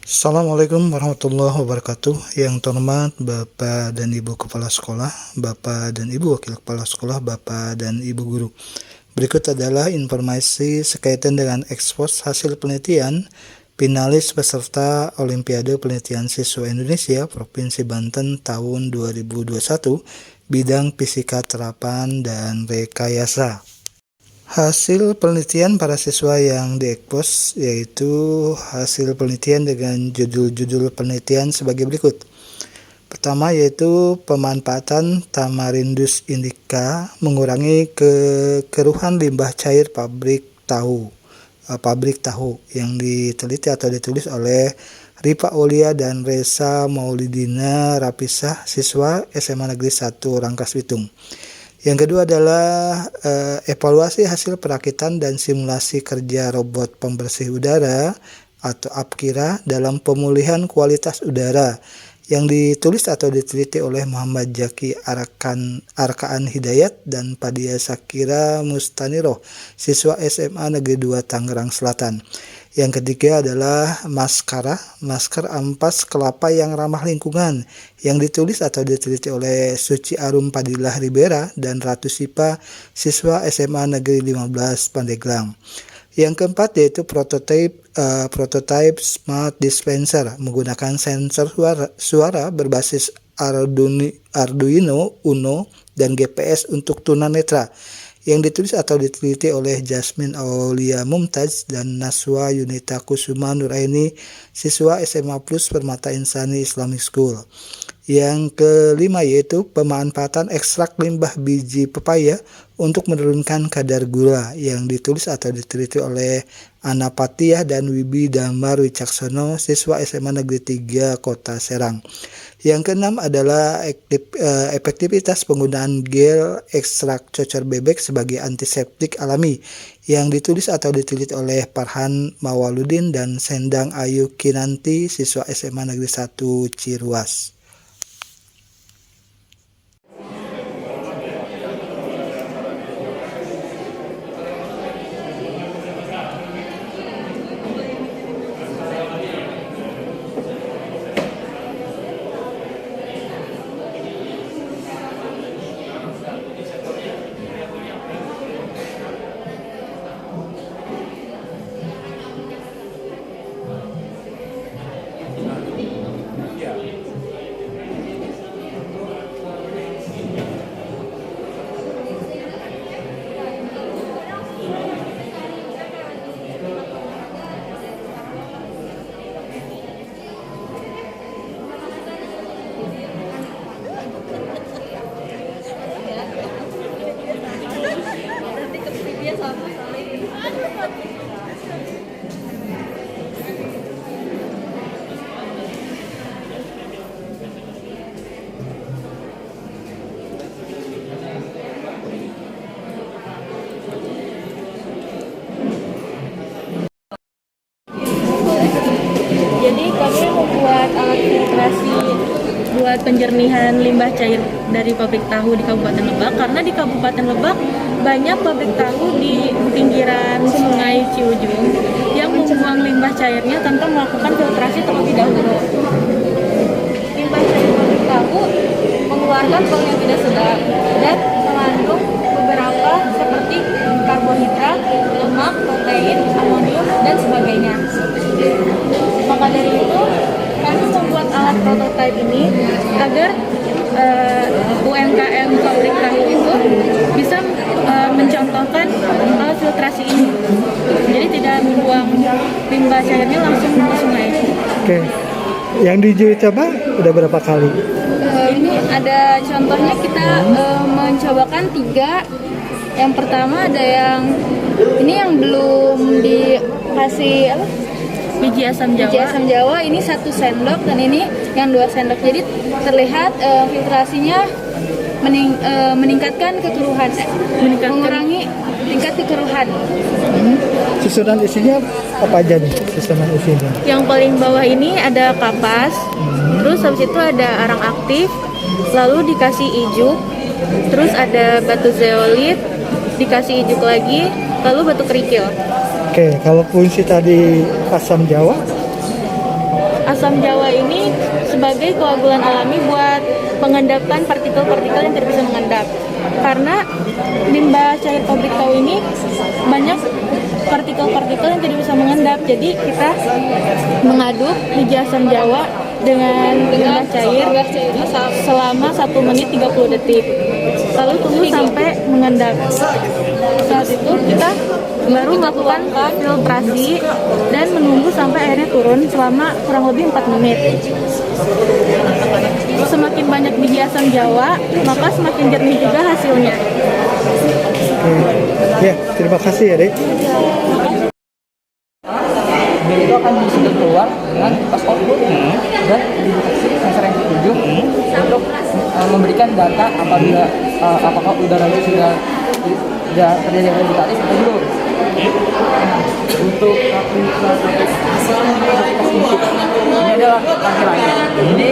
Assalamualaikum warahmatullahi wabarakatuh. Yang terhormat Bapak dan Ibu Kepala Sekolah, Bapak dan Ibu Wakil Kepala Sekolah, Bapak dan Ibu Guru. Berikut adalah informasi sekaitan dengan ekspos hasil penelitian finalis peserta Olimpiade Penelitian Siswa Indonesia Provinsi Banten tahun 2021 bidang fisika terapan dan rekayasa. Hasil penelitian para siswa yang diekspos yaitu hasil penelitian dengan judul-judul penelitian sebagai berikut. Pertama yaitu pemanfaatan Tamarindus indica mengurangi kekeruhan limbah cair pabrik tahu yang diteliti atau ditulis oleh Rifa Aulia dan Reza Maulidina Rapisah, siswa SMA Negeri 1 Rangkas Bitung. Yang kedua adalah evaluasi hasil perakitan dan simulasi kerja robot pembersih udara atau APKIRA dalam pemulihan kualitas udara yang ditulis atau diteliti oleh Muhammad Jaki Arkaan Hidayat dan Padia Sakira Mustaniroh, siswa SMA Negeri 2 Tangerang Selatan. Yang ketiga adalah masker ampas kelapa yang ramah lingkungan yang ditulis atau diteliti oleh Suci Arum Padilah Ribera dan Ratu Sipa, siswa SMA Negeri 15 Pandeglang. Yang keempat yaitu prototype Smart Dispenser menggunakan sensor suara berbasis Arduino Uno dan GPS untuk tunanetra yang ditulis atau diteliti oleh Jasmine Aulia Mumtaz dan Naswa Yunita Kusuma Nuraini, siswa SMA Plus Permata Insani Islamic School. Yang kelima yaitu pemanfaatan ekstrak limbah biji pepaya untuk menurunkan kadar gula yang ditulis atau diteliti oleh Anapatiah dan Wibi Damar Wicaksono, siswa SMA Negeri 3 Kota Serang. Yang keenam adalah efektivitas penggunaan gel ekstrak cocor bebek sebagai antiseptik alami yang ditulis atau diteliti oleh Farhan Mawaludin dan Sendang Ayu Kinanti, siswa SMA Negeri 1 Ciruas. Jadi kami membuat alat filtrasi buat penjernihan limbah cair dari pabrik tahu di Kabupaten Lebak, karena di Kabupaten Lebak banyak pabrik tahu di pinggiran Sungai Ciujung yang membuang limbah cairnya tanpa melakukan filtrasi terlebih dahulu. Limbah cair pabrik tahu mengeluarkan bau yang tidak sedap dan mengandung beberapa seperti karbohidrat, lemak, protein, amonium, dan sebagainya. Maka dari itu, kami membuat alat prototipe ini agar UMKM pabrik tahu itu bisa mencontohkan alat filtrasi ini. Jadi tidak membuang limbah cairnya langsung ke sungai. Oke. Yang diuji coba udah berapa kali? Ini ada contohnya, kita mencobakan 3. Yang pertama ada yang ini yang belum dikasih biji asam Jawa, ini 1 sendok dan ini yang 2 sendok. Jadi terlihat filtrasinya meningkatkan kekeruhan, mengurangi tingkat kekeruhan. Susunan isinya apa aja nih susunan isinya? Yang paling bawah ini ada kapas, terus habis itu ada arang aktif, lalu dikasih ijuk, terus ada batu zeolit, dikasih ijuk lagi, lalu batu kerikil. Oke, kalau fungsi tadi asam Jawa? asam jawa ini sebagai koagulan alami buat pengendapan partikel-partikel yang tidak bisa mengendap. Karena limbah cair pabrik tahu ini banyak partikel-partikel yang tidak bisa mengendap. Jadi kita mengaduk biji asam jawa dengan limbah cair selama 1 menit 30 detik. Lalu tunggu sampai mengendap. Saat itu kita baru melakukan filtrasi dan menunggu sampai airnya turun selama kurang lebih 4 menit. Semakin banyak biji asam jawa, maka semakin jernih juga hasilnya. Ya, terima kasih ya, Dek. Dia itu akan disedot keluar dengan kipas output dan dideteksi sensor yang tujuh untuk memberikan data apabila apakah udara itu sudah terjadi gravitatif atau belum. Untuk ini adalah tampilannya. Ini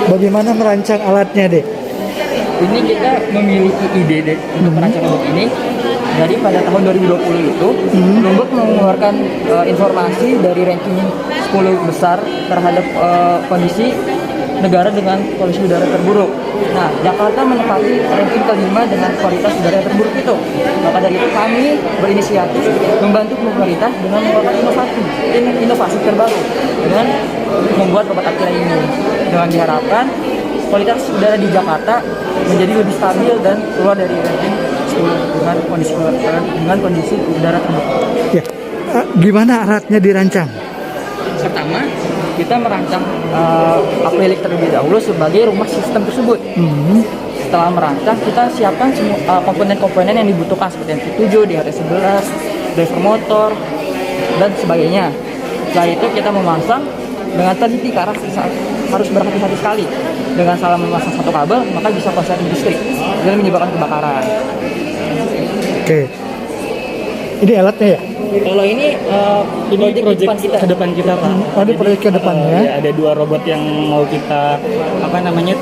bagaimana merancang alatnya, Dek? Ini kita memiliki ide deh untuk merancang robot ini. Jadi pada tahun 2020 itu Bloomberg mengeluarkan informasi dari ranking 10 besar terhadap kondisi negara dengan polusi udara terburuk. Nah, Jakarta menempati ranking kelima dengan kualitas udara yang terburuk itu. Maka dari itu kami berinisiatif membantu pemerintah dengan mengeluarkan inovasi terbaru dengan membuat robot Akira ini. Dengan diharapkan kualitas udara di Jakarta menjadi lebih stabil dan keluar dari ranking 10 dengan kondisi udara terburuk. Ya. Gimana alatnya dirancang? Pertama, kita merancang akrilik terlebih dahulu sebagai rumah sistem tersebut. Setelah merancang, kita siapkan semua komponen-komponen yang dibutuhkan seperti MV7, DHT11, driver motor, dan sebagainya. Setelah itu kita memasang dengan teliti karena harus berhati-hati sekali. Dengan salah memasang satu kabel, maka bisa korsleting listrik dan menyebabkan kebakaran. Oke. Ini alatnya ya? Kalau ini proyek ke depan kita Pak. Ada proyek ke depannya. Ya, ada 2 robot yang mau kita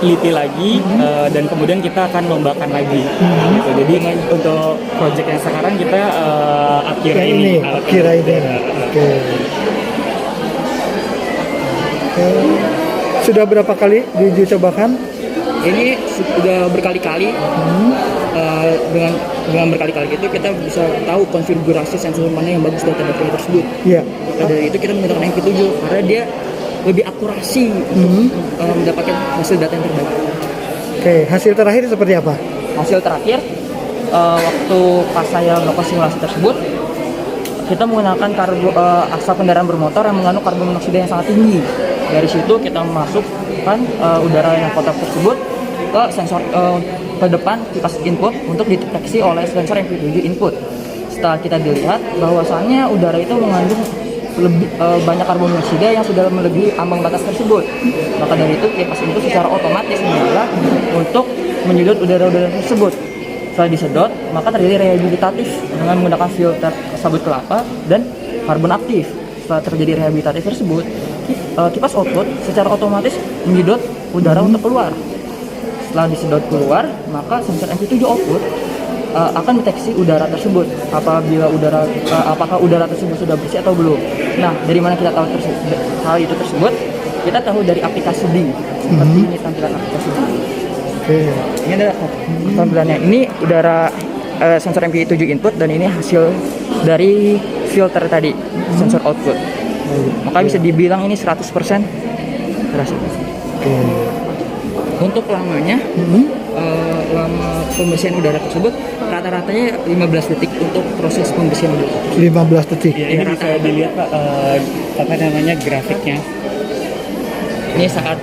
teliti lagi dan kemudian kita akan lombakan lagi. Gitu. Jadi untuk proyek yang sekarang kita Akira Ya, ini. Akira ini. Oke. Sudah berapa kali diuji cobakan? Ini sudah berkali-kali dengan berkali-kali itu kita bisa tahu konfigurasi sensor mana yang bagus dari baterai tersebut. Iya. Maka dari itu kita menggunakan MV7 karena dia lebih akurasi untuk mendapatkan hasil data yang terbaik. Oke, hasil terakhir seperti apa? Hasil terakhir waktu pas saya melakukan simulasi tersebut, kita menggunakan asap kendaraan bermotor yang mengandung karbon monoksida yang sangat tinggi. Dari situ kita memasukkan udara yang kotor tersebut ke sensor ke depan kipas input untuk dideteksi oleh sensor MV7 input. Setelah kita dilihat bahwasannya udara itu mengandung lebih banyak karbon monoksida yang sudah melebihi ambang batas tersebut. Maka dari itu kipas input secara otomatis menyala untuk menyedot udara-udara tersebut. Setelah disedot, maka terjadi rehabilitatif dengan menggunakan filter sabut kelapa dan karbon aktif. Setelah terjadi rehabilitatif tersebut, kipas output secara otomatis menyedot udara untuk keluar. Setelah disedot keluar, maka sensor MV7 output akan deteksi udara tersebut. Apakah udara tersebut sudah bersih atau belum. Nah, dari mana kita tahu hal itu tersebut? Kita tahu dari aplikasi D. Seperti ini tampilan aplikasi D. Ini adalah tampilannya. Ini udara sensor MV7 input dan ini hasil dari filter tadi, sensor output. Maka bisa dibilang ini 100% berhasil. Untuk lamanya, lama pembersihan udara tersebut rata-ratanya 15 detik untuk proses pembersihan udara. 15 detik. Ya, ini bisa dilihat Pak grafiknya. Ini saat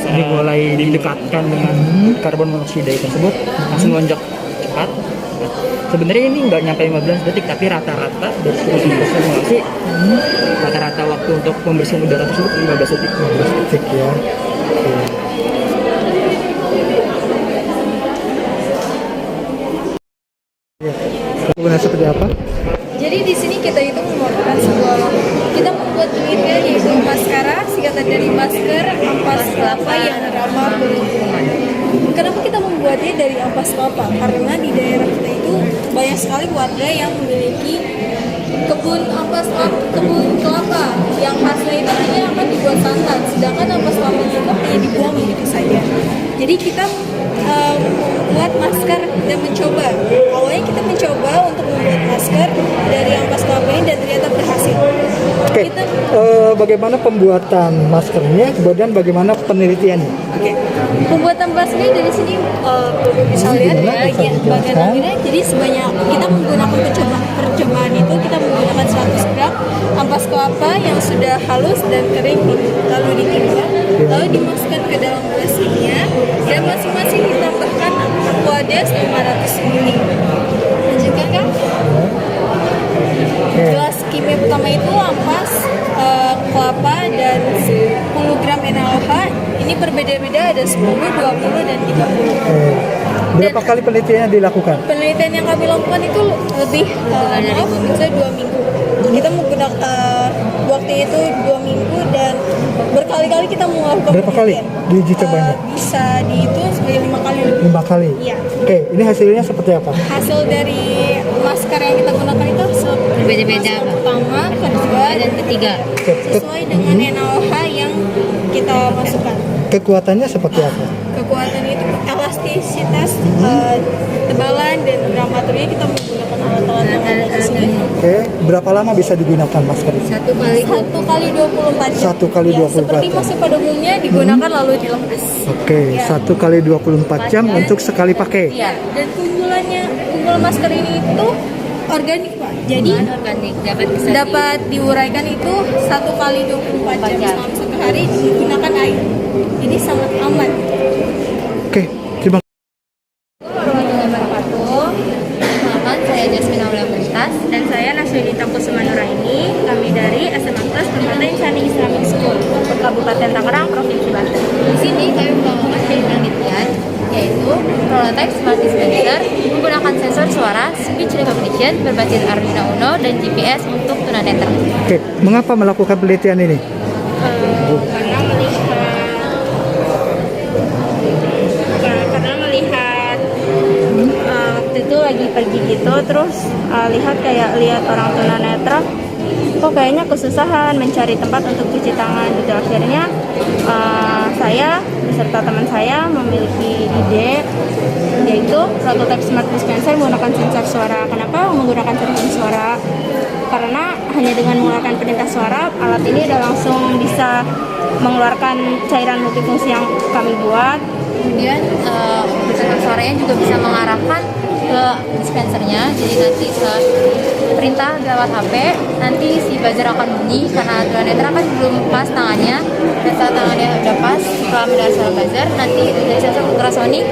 dimulai didekatkan dengan karbon monoksida tersebut langsung lonjak cepat. Sebenarnya ini nggak nyampe 15 detik, tapi rata-rata dari seluruh simulasi rata-rata waktu untuk pembersihan udara tersebut 15 detik. 15 detik ya. Kemudian seperti apa? Jadi di sini kita itu kita membuat unitnya yaitu maskara, singkatan dari masker, ampas kelapa yang ramah berlingkungan. Kenapa kita membuat membuatnya dari ampas kelapa karena di daerah kita itu banyak sekali warga yang memiliki kebun kelapa yang hasilnya itu hanya akan dibuat santan, sedangkan ampas kelapa itu hanya dibuang begitu saja. Jadi kita membuat masker dan mencoba. Awalnya kita mencoba untuk membuat masker dari ampas kelapa ini dan ternyata berhasil. Oke, bagaimana pembuatan maskernya, kemudian bagaimana penelitiannya? Oke. Pembuatan maskernya dari sini bisa lihat ya, bagian akhirnya. Jadi sebanyak kita menggunakan percobaan itu kita menggunakan 100 gram ampas kelapa yang sudah halus dan kering lalu ditimbang, lalu dimasukkan ke dalam gelas kimia dan masing-masing ditambahkan Aquades 500 ml. Lanjutkan kan? Gelas kimia pertama itu ampas kelapa dan 10 gram NaOH. Ini berbeda-beda, ada 10, 20, dan 30. Berapa kali penelitiannya dilakukan? Penelitian yang kami lakukan itu lebih bisa 2 minggu. Kita menggunakan waktu itu 2 minggu dan berkali-kali kita melakukan Berapa kali diuji cobanya? Bisa dihitung sebagai 5 kali lebih. 5 kali? Iya. Oke, ini hasilnya seperti apa? Hasil dari masker yang kita gunakan itu berbeda-beda. Pertama, kedua, dan ketiga. Sesuai dengan NaOH yang kita masukkan. Kekuatannya seperti apa? Kekuatan itu elastisitas, tebalan, dan dramaturginya kita menggunakan alat-alat yang ada di sini. Oke, berapa lama bisa digunakan masker ini? 1 kali 24 jam. 1 kali Ya, 24 seperti jam. masker pada umumnya digunakan lalu dilepas. Oke, 1 kali 24 jam untuk sekali pakai. Iya, dan keunggulan masker ini itu organik, Pak. Jadi organik dapat diuraikan itu 1 kali 24 jam selama 1 hari digunakan air. Jadi sangat aman. Oke, terima kasih. Warahmatullahi wabarakatuh. Perkenalkan, saya Jasmine Aulia Meritas Dan saya Nasridita Kusuma Nuraini, kami dari SMA Plus Permata Insani Islamic School, Kabupaten Tangerang, Provinsi Banten. Di sini kami melakukan penelitian yaitu prototype smart dispenser menggunakan sensor suara, speech recognition berbasis Arduino Uno dan GPS untuk tunanetra. Oke, mengapa melakukan penelitian ini? Karena melihat waktu itu lagi pergi gitu, terus lihat orang tunanetra kok kayaknya kesusahan mencari tempat untuk cuci tangan gitu. Akhirnya saya beserta teman saya memiliki ide yaitu prototype smart dispenser menggunakan sensor suara. Kenapa menggunakan sensor suara? Karena hanya dengan menggunakan perintah suara, alat ini udah langsung bisa mengeluarkan cairan multifungsi yang kami buat. Kemudian sensor suaranya juga bisa mengarahkan ke dispensernya, jadi nanti saat perintah lewat HP nanti si buzzer akan bunyi karena tunanetra kan belum pas tangannya, dan saat tangannya udah pas setelah mendengar suara buzzer nanti dari sensor ultrasonik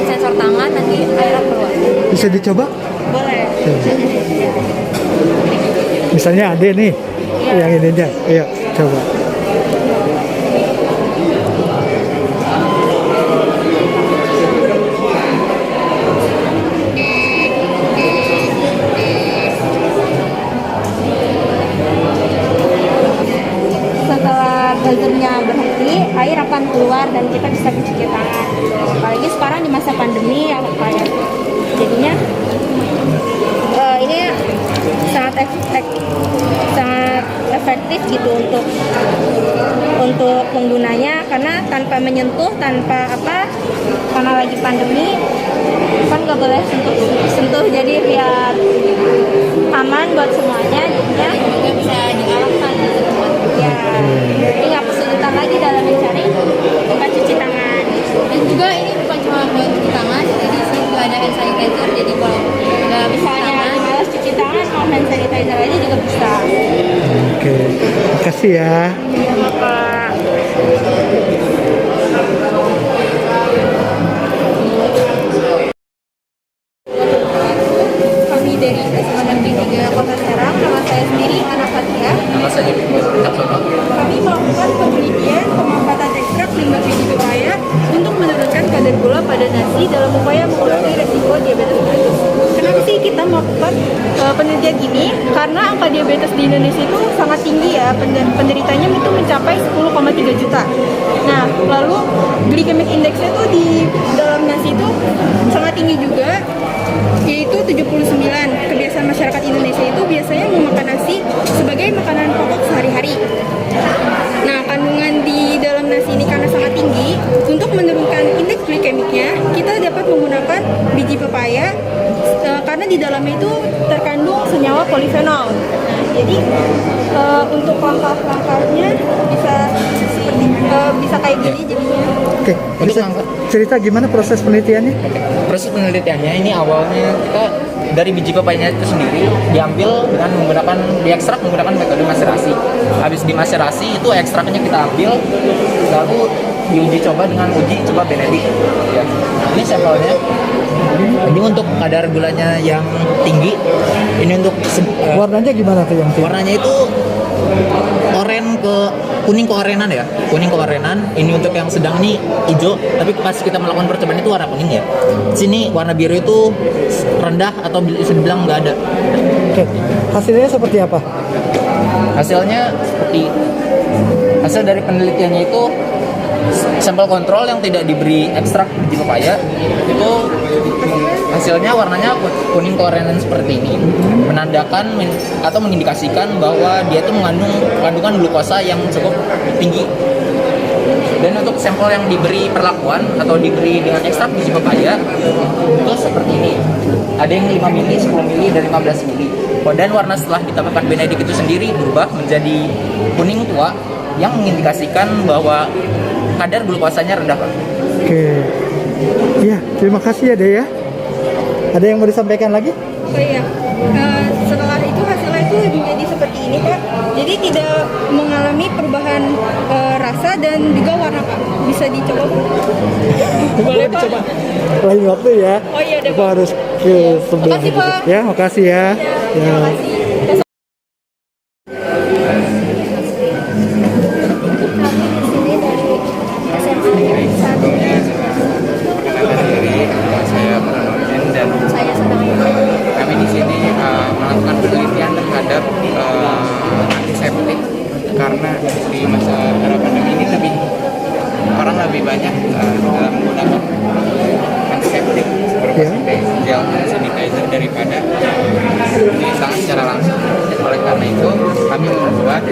sensor tangan nanti air keluar. Bisa dicoba? Boleh. Misalnya ada nih, yang ininya. Ayo, coba. Setelah buzzernya berhenti, air akan keluar dan kita bisa mencuci tangan gitu. Apalagi sekarang di masa pandemi ya kayak jadinya ini sangat efektif gitu untuk penggunanya, karena tanpa menyentuh, karena lagi pandemi kan nggak boleh sentuh, jadi biar aman buat semuanya, jadinya Juga bisa diarahkan gitu teman. ya jadi nggak kesulitan lagi dalam mencari tempat cuci tangan. Dan juga ini bukan cuma buat cuci tangan, jadi di sini juga ada hand sanitizer, jadi kalau nggak bisa Misalnya malas cuci tangan, mau hand sanitizer aja juga bisa. Oke, makasih ya. Sama Pak. kami dari SMA Negeri 3 Kota Serang, nama saya sendiri Ana Fatia. Kami melakukan penelitian pemanfaatan ekstrak limbah biji pepaya untuk menurunkan kadar gula pada nasi dalam upaya mengurangi resiko diabetes mellitus. Kenapa sih kita melakukan penelitian ini? Karena angka diabetes di Indonesia itu sangat tinggi ya, penderitanya itu mencapai 10,3 juta. Nah, lalu glycemic index itu di dalam nasi itu dapat menggunakan biji pepaya karena di dalamnya itu terkandung senyawa polifenol. Nah, jadi untuk langkah-langkahnya bisa seperti bisa kayak gini jadinya. Oke, bisa cerita gimana proses penelitiannya? Proses penelitiannya ini awalnya kita dari biji pepayanya itu sendiri diambil dengan menggunakan diekstrak menggunakan metode maserasi. Habis dimaserasi itu ekstraknya kita ambil lalu diuji coba dengan uji coba Benedict. Ya. Ini sampelnya. Ini untuk kadar gulanya yang tinggi. Ini untuk Warnanya gimana tuh yang warnanya itu kuning keorenan ya, kuning keorenan. Ini untuk yang sedang ini hijau, tapi pas kita melakukan percobaan itu warna kuning ya. Sini warna biru itu rendah atau bisa dibilang nggak ada. Oke, hasilnya seperti apa? Hasilnya seperti hasil dari penelitiannya itu sampel kontrol yang tidak diberi ekstrak biji pepaya itu hasilnya warnanya kuning keorenan seperti ini, menandakan atau mengindikasikan bahwa dia itu mengandung kandungan glukosa yang cukup tinggi. Dan untuk sampel yang diberi perlakuan atau diberi dengan ekstrak biji pepaya itu seperti ini, ada yang 5 mili, 10 mili, dan 15 mili. Dan warna setelah ditambahkan Benedict itu sendiri berubah menjadi kuning tua yang mengindikasikan bahwa kadar glukosanya rendah. Oke. Iya, terima kasih ya Dea ya. Ada yang mau disampaikan lagi? Oh iya, setelah itu hasilnya itu menjadi seperti ini Pak. Jadi tidak mengalami perubahan rasa dan juga warna Pak. Bisa dicoba Pak? Boleh Pak? Dicoba. Lain waktu ya. Oh iya deh Pak Pak. harus ke sebelah. Makasih, Pak. Ya, makasih ya. Terima kasih. Saya Pranodin dan kami di sini melakukan penelitian terhadap antiseptik karena di masa era pandemi ini orang lebih banyak dalam menggunakan antiseptik seperti gel sanitizer daripada mencuci tangan secara langsung. Oleh karena itu kami membuat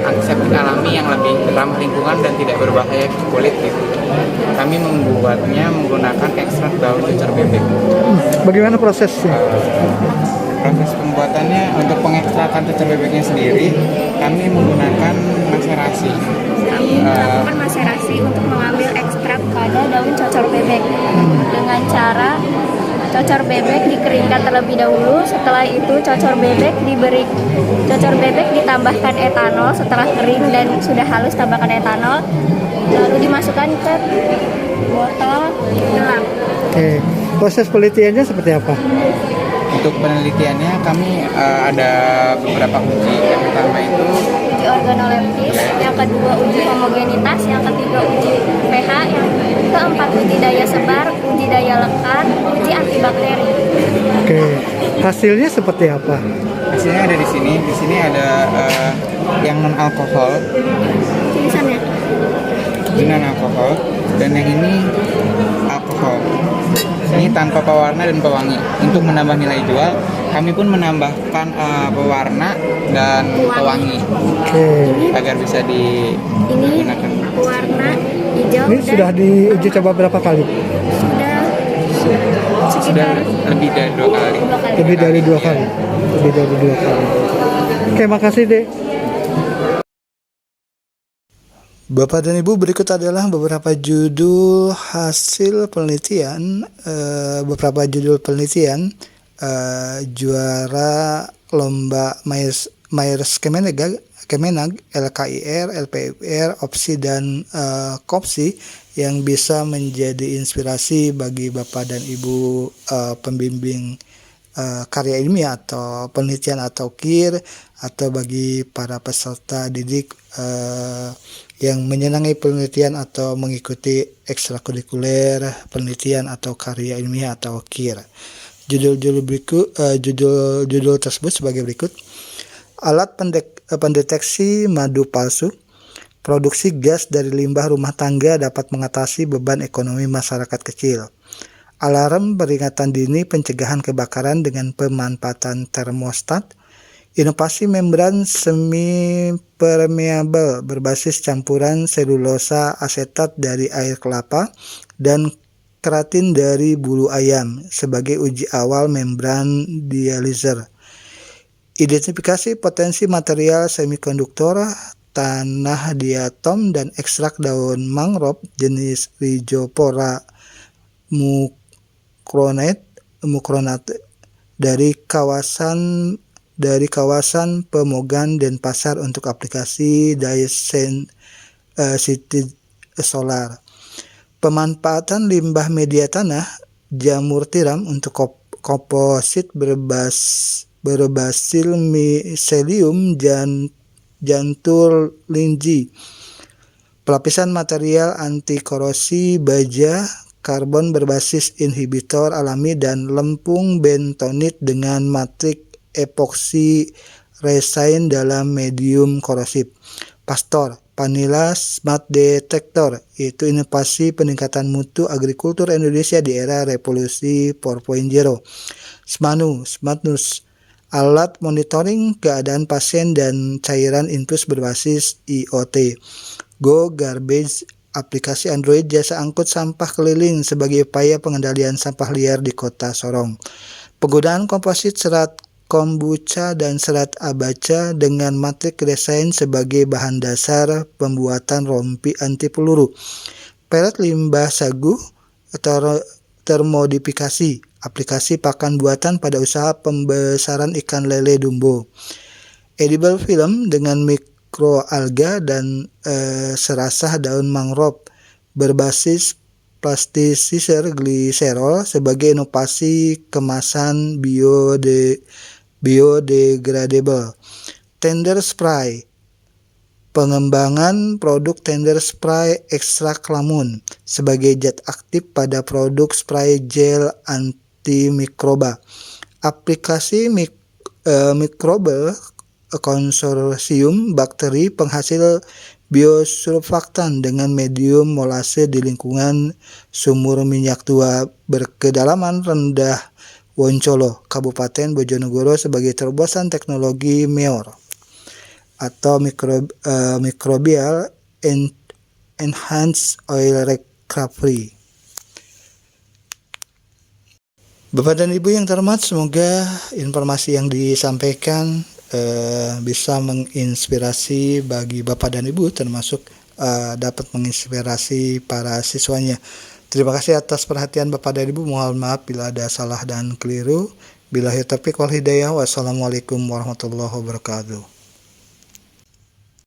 antiseptik alami yang lebih ramah lingkungan dan tidak berbahaya ke kulit gitu. Kami membuatnya menggunakan ekstrak daun cucur bebek. Bagaimana prosesnya? Proses pembuatannya untuk pengekstrakan cucur bebeknya sendiri, kami menggunakan maserasi. Kami melakukan maserasi untuk mengambil ekstrak pada daun cocor bebek dengan cara cocor bebek dikeringkan terlebih dahulu. Setelah itu cocor bebek ditambahkan etanol. Setelah kering dan sudah halus tambahkan etanol, lalu dimasukkan ke botol gelap. Oke, proses penelitiannya seperti apa? Untuk penelitiannya kami ada beberapa uji. Yang pertama itu Uji organoleptis, yang kedua uji homogenitas, yang ketiga uji pH, yang keempat uji daya sebar, uji daya lekat, uji antibakteri. Oke, hasilnya seperti apa? hasilnya ada di sini. Di sini ada yang non alkohol, Tulisannya alkohol, dan yang ini alkohol. Ini tanpa pewarna dan pewangi. Untuk menambah nilai jual, kami pun menambahkan pewarna dan pewangi Oke. agar bisa ini digunakan. warna hijau Ini dan sudah diuji coba berapa kali? sudah Sudah sekitar lebih dari 2 kali. 2 kali. Lebih dari 2 kali. Lebih dari 2 kali. Oke, makasih deh. Bapak dan Ibu, berikut adalah beberapa judul hasil penelitian, juara lomba Myers Kemenag, LKIR, LPIR, OPSI, dan KOPSI yang bisa menjadi inspirasi bagi Bapak dan Ibu pembimbing karya ilmiah atau penelitian atau KIR, atau bagi para peserta didik yang menyenangi penelitian atau mengikuti ekstrakurikuler penelitian atau karya ilmiah atau KIR. Judul tersebut sebagai berikut: alat pendeteksi madu palsu, produksi gas dari limbah rumah tangga dapat mengatasi beban ekonomi masyarakat kecil, alarm peringatan dini pencegahan kebakaran dengan pemanfaatan termostat, inovasi membran semi permeabel berbasis campuran selulosa asetat dari air kelapa dan keratin dari bulu ayam sebagai uji awal membran dializer. Identifikasi potensi material semikonduktor, tanah diatom, dan ekstrak daun mangrove jenis Rhizophora mucronate dari kawasan Pemogan Denpasar untuk aplikasi daya sensitif solar. Pemanfaatan limbah media tanah, jamur tiram untuk komposit berbasil miselium jantur linji. Pelapisan material anti korosi baja, karbon berbasis inhibitor alami, dan lempung bentonit dengan matrik epoksi resin dalam medium korosif. Pastor Vanilla Smart Detector, yaitu inovasi peningkatan mutu agrikultur Indonesia di era revolusi 4.0. Smartnus, alat monitoring keadaan pasien dan cairan infus berbasis IoT. Go Garbage, aplikasi Android jasa angkut sampah keliling sebagai upaya pengendalian sampah liar di Kota Sorong. Penggunaan komposit serat kombucha dan serat abaca dengan matrik resin sebagai bahan dasar pembuatan rompi anti peluru. Pelet limbah sagu termodifikasi, aplikasi pakan buatan pada usaha pembesaran ikan lele Dumbo. Edible film dengan mikroalga dan serasah daun mangrove berbasis plasticizer gliserol sebagai inovasi kemasan biodegradable. Tender spray, pengembangan produk tender spray ekstrak lamun sebagai zat aktif pada produk spray gel antimikroba. Aplikasi Microbial Konsorsium bakteri penghasil biosurfaktan dengan medium molase di lingkungan sumur minyak tua berkedalaman rendah Woncolo, Kabupaten Bojonegoro sebagai terobosan teknologi MEOR atau Microbial Enhanced Oil Recovery. Bapak dan Ibu yang terhormat, semoga informasi yang disampaikan bisa menginspirasi bagi Bapak dan Ibu, termasuk dapat menginspirasi para siswanya. Terima kasih atas perhatian Bapak dan Ibu. Mohon maaf bila ada salah dan keliru. Billahi taufiq wal hidayah. Wassalamualaikum warahmatullahi wabarakatuh.